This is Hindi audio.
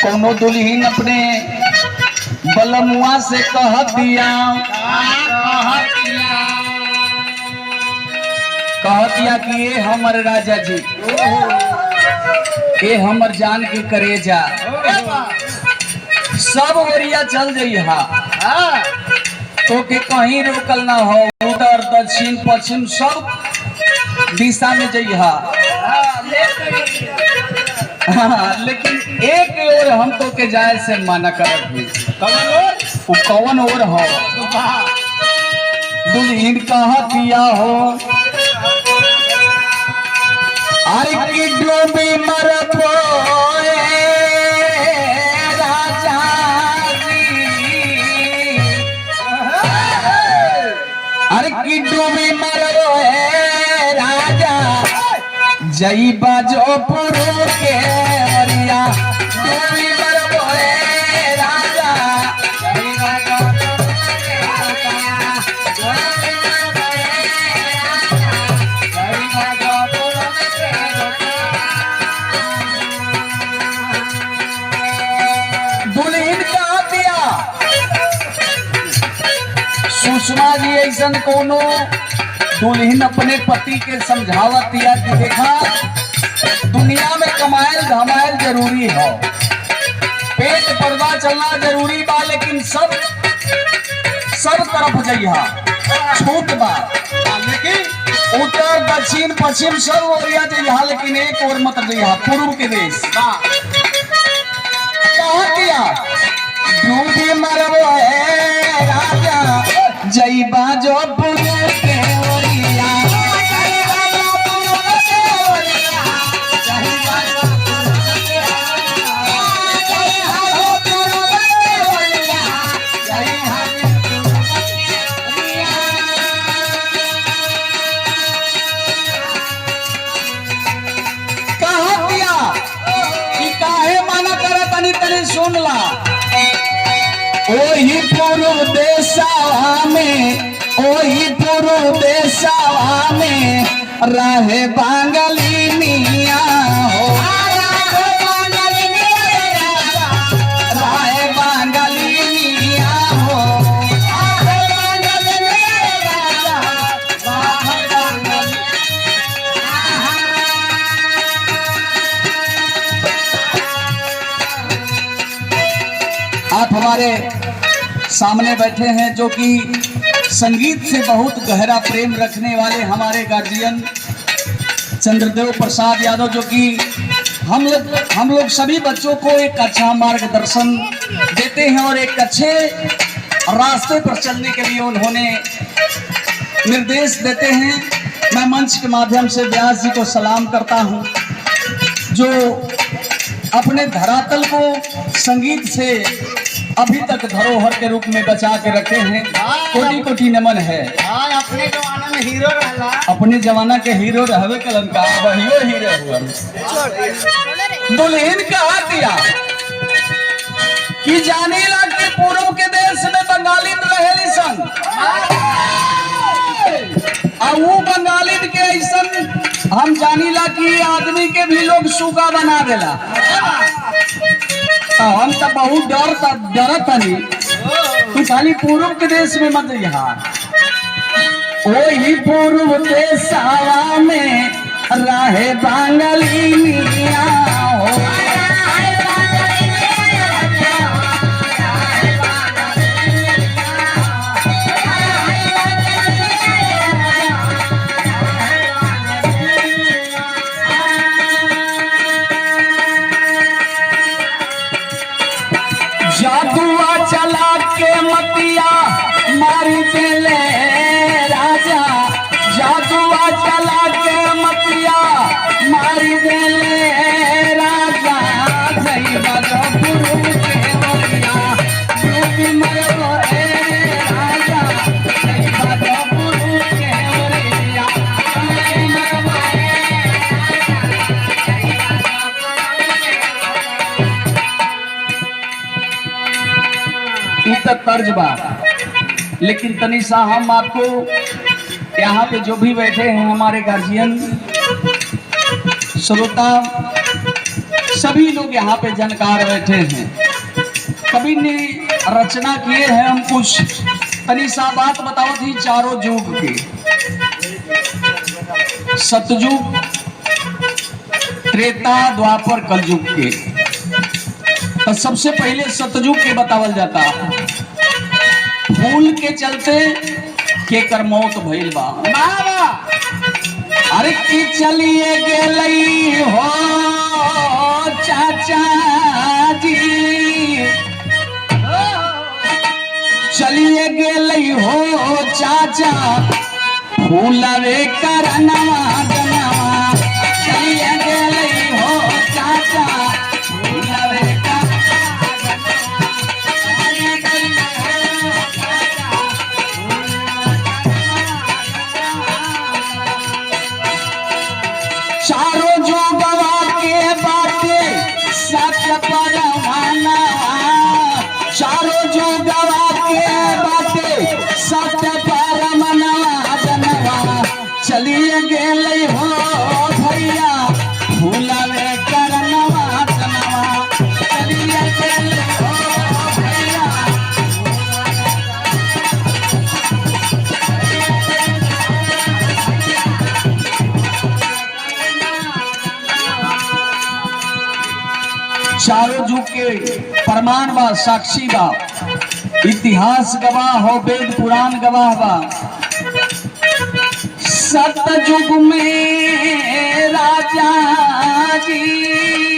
कोनो दुल्हीन अपने बलमुआ से कह दिया कि ये हमर राजा जी, ये हमर जान के करेजा, सब ओरिया चल जइहा तो के कहीं रोकल ना हो, उधर दक्षिण पश्चिम सब दिशा में जइहा। लेकिन एक ओर हम तो के जाए से मना करत भी, कौन ओर हो? दुल्हीन कहा दिया हो अरे की डूबी मरबो राजा जी, अरे की डूबी मरबो राजा जई बाजो पुरु के वरिया, डूबी मरबो राजा जई बाजो सुषमा जी ऐसन कोनो दुल्हीन अपने पति के समझावत दिया कि देखा दुनिया में कमायल धमायल जरूरी है, पेट पर्दा चलना जरूरी बा, लेकिन सब तरफ जइहा छूट बा, लेकिन उत्तर दक्षिण पश्चिम सब ओरिया जइहा, लेकिन एक और मत जइहा पूर्व के देश। कहा दिया डूबी मरबो है राजा जई बाजो पुरु के ओरिया, कहा दिया कि काहे मना करे, तनी तनी सुन ला। ओही पूर्व देशवा में, ओही पूर्व देशवा में रहे बांगली मिया हो, रहे बांगली मिया हो, आप हमारे सामने बैठे हैं जो कि संगीत से बहुत गहरा प्रेम रखने वाले हमारे गार्जियन चंद्रदेव प्रसाद यादव, जो कि हम लोग सभी बच्चों को एक अच्छा मार्गदर्शन देते हैं और एक अच्छे रास्ते पर चलने के लिए उन्होंने निर्देश देते हैं। मैं मंच के माध्यम से व्यास जी को सलाम करता हूं, जो अपने धरातल को संगीत से अभी तक धरोहर के रूप में बचा के रखे हैं। कोटि कोटि नमन है। अपने जमाना में हीरो रहला, अपने जमाना के हीरो रहवे कलन का वहियो हीरो हुआ। दुल्हीन कहा दिया कि जाने ला के पूर्व के देश में बंगाली रहेली सन, और वो बंगाली के ऐसन हम जानीला कि आदमी के भी लोग सुगा बना देला। हम तो बहुत डरत नहीं, तू खाली पूर्व के देश में मत यहाँ। वही पूर्व देशवा में रहे बांगली मिया हो, जादुआ चला के मतिया मारी देले राजा, जादुआ चला के मतिया मारी देले राजा, जई बाजो पुरु के ओरिया, डूबी मरबो राजा, जई बाजो पुरु के ओरिया, डूबी मरबो तर्ज बा। लेकिन तनिषा हम आपको यहाँ पे जो भी बैठे हैं हमारे गार्जियन श्रोता सभी लोग यहाँ पे जानकार बैठे हैं। कवि ने रचना किए हैं। हम कुछ तनी सा बात बताओ थी चारों युग के, सतयुग, त्रेता, द्वापर, कलयुग के। तो सबसे पहले सतयुग के बतावल जाता है। फूल के चलते केकर मौत भइल बा। बाबा अरे की चलिए गेलई हो चाचा जी, चलिए गेलई हो चाचा, फूलवे करनवा जनवा, चलिए गेलई हो चाचा, फूलवे चारों जो गवा के बाटे सत्य परमाना, चारों जो गवा के बाटे सत्य परमाना जनवा, चलिए गेलई हो भैया फूलवे करनवा जनवा, चलिए गेलई हो भैया। चारों युग के प्रमाण बा, साक्षी बा, इतिहास गवाह हो, वेद पुराण गवाह बा। सतयुग में राजा जी